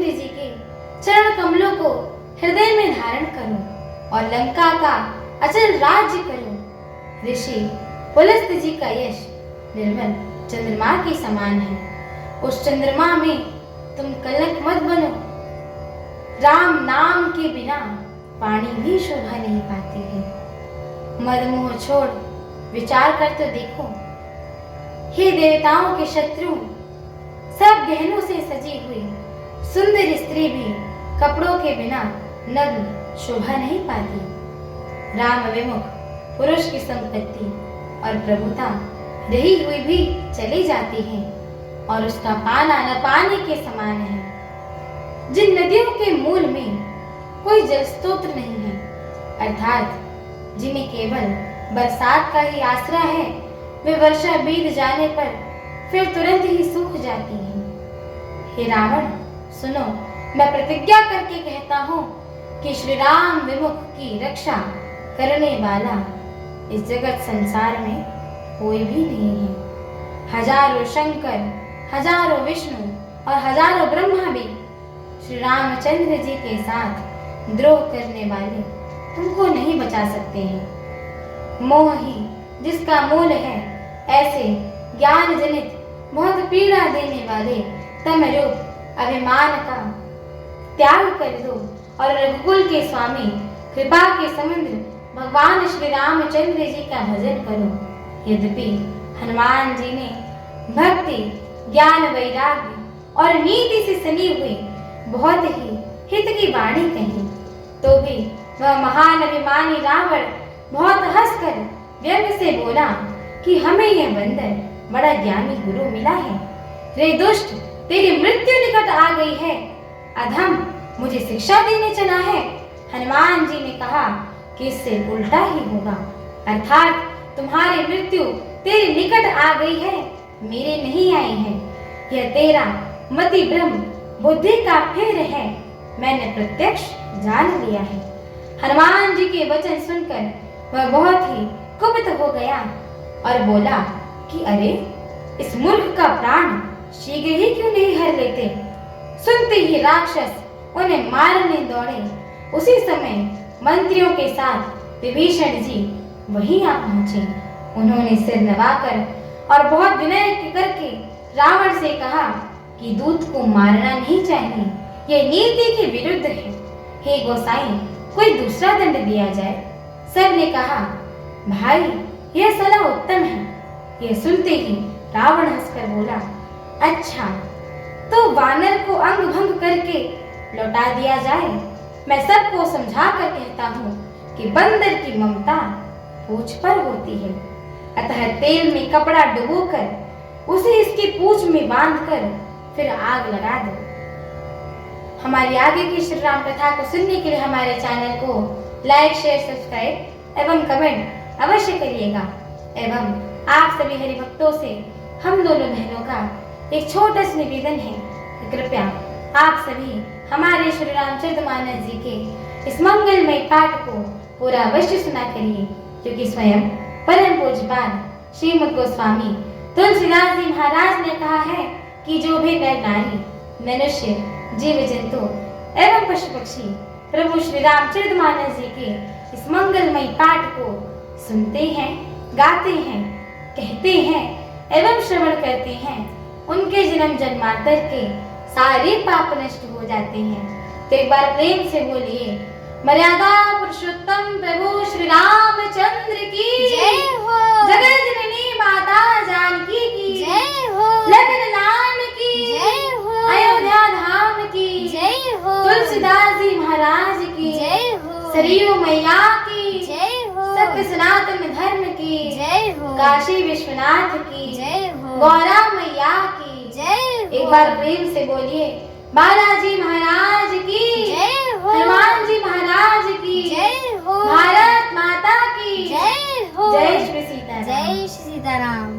रामचंद्र जी के चरण कमलों को हृदय में धारण करूं और लंका का अचल राज्य करूं। ऋषि पुलस्त जी का यश निर्मल चंद्रमा के समान है। उस चंद्रमा में तुम कलंक मत बनो। राम नाम के बिना वाणी भी शोभा नहीं पाती है। मदमोह छोड़ विचार कर तो देखो। हे देवताओं के शत्रु, सब गहनों से सजी हुई सुंदर स्त्री भी कपड़ों के बिना नग्न शोभा नहीं पाती। राम विमुख पुरुष की संपत्ति और प्रभुता रही हुई भी चली जाती है और उसका पाना न पाने के समान है। जिन नदियों के मूल में कोई जल स्रोत नहीं है, अर्थात जिन्हें केवल बरसात का ही आसरा है, वे वर्षा बीत जाने पर फिर तुरंत ही सूख जाती हैं। हे रावण, सुनो, मैं प्रतिज्ञा करके कहता हूँ कि श्री राम विमुख की रक्षा करने वाला इस जगत संसार में कोई भी नहीं है। हजारों शंकर, हजारों विष्णु और हजारों ब्रह्मा भी श्री रामचंद्र जी के साथ द्रोह करने वाले तुमको नहीं बचा सकते हैं। मोह ही जिसका मूल है, ऐसे ज्ञान जनित बहुत पीड़ा देने वाले तमरूप अभिमान का त्याग कर दो और रघुकुल के स्वामी कृपा के समुद्र भगवान श्री रामचंद्र जी का भजन करो। यद्यपि हनुमान जी ने भक्ति, ज्ञान, वैराग्य और नीति से सनी हुई बहुत ही हित की वाणी कही, तो भी वह महान अभिमानी रावण बहुत हंसकर व्यंग से बोला कि हमें यह बंदर बड़ा ज्ञानी गुरु मिला है। रे दुष्ट, तेरी मृत्यु निकट आ गई है। अधम, मुझे शिक्षा देने चला है। हनुमान जी ने कहा कि इससे उल्टा ही होगा, अर्थात तुम्हारी मृत्यु तेरे निकट आ गई है, मेरे नहीं आई है। यह तेरा मति भ्रम बुद्धि का फेर है, मैंने प्रत्यक्ष जान लिया है। हनुमान जी के वचन सुनकर वह बहुत ही कुपित हो गया और बोला कि अरे, इस मूर्ख का प्राण शीघ्र ही क्यों नहीं हर लेते। सुनते ही राक्षस उन्हें मारने दौड़े। उसी समय मंत्रियों के साथ विभीषण जी वहीं आ पहुंचे। उन्होंने सिर नवाकर और बहुत विनय करके रावण से कहा कि दूत को मारना नहीं चाहिए, यह नीति के विरुद्ध है। हे गोसाई, कोई दूसरा दंड दिया जाए। सब ने कहा, भाई, यह सलाह उत्तम है। यह सुनते ही रावण हंसकर बोला, अच्छा, तो वानर को अंग भंग करके लौटा दिया जाए। मैं सबको समझा कर कहता हूँ कि बंदर की ममता पूंछ पर होती है, अतः तेल में कपड़ा डुबोकर उसे इसकी पूंछ में बांधकर फिर आग लगा दो। हमारी आगे की श्री राम कथा को सुनने के लिए हमारे चैनल को लाइक, शेयर, सब्सक्राइब एवं कमेंट अवश्य करिएगा। एवं आप सभी हरि भक्तों से हम दोनों बहनों का एक छोटा सा निवेदन है कि कृपया आप सभी हमारे श्री रामचरितमानस जी के इस मंगलमय पाठ को पूरा अवश्य सुना करिए, क्योंकि स्वयं परम पूज्यपाद श्रीमद् गोस्वामी तुलसीदास जी महाराज ने कहा है कि जो भी नर नारी, मनुष्य, जीव जंतु एवं पशु पक्षी प्रभु श्री रामचरितमानस जी के इस मंगलमय पाठ को सुनते हैं, गाते हैं, कहते हैं एवं श्रवण करते हैं, उनके जन्म जन्मांतर के सारे पाप नष्ट हो जाते हैं। तो एक बार प्रेम से बोलिए, मर्यादा पुरुषोत्तम प्रभु श्री रामचंद्र की जय हो। जगत जननी माता जानकी की जय हो। लखन लाल की जय हो। अयोध्या धाम की जय हो। तुलसीदास जी महाराज की जय हो। सरयू मैया की जय हो। सत्य सनातन धर्म की जय हो। काशी विश्वनाथ की जय हो। गौरा मैया की जय हो। एक बार प्रेम से बोलिए, बालाजी महाराज की जय हो। हनुमान जी महाराज की जय हो। भारत माता की जय हो। जय श्री सीताराम। जय श्री सीताराम।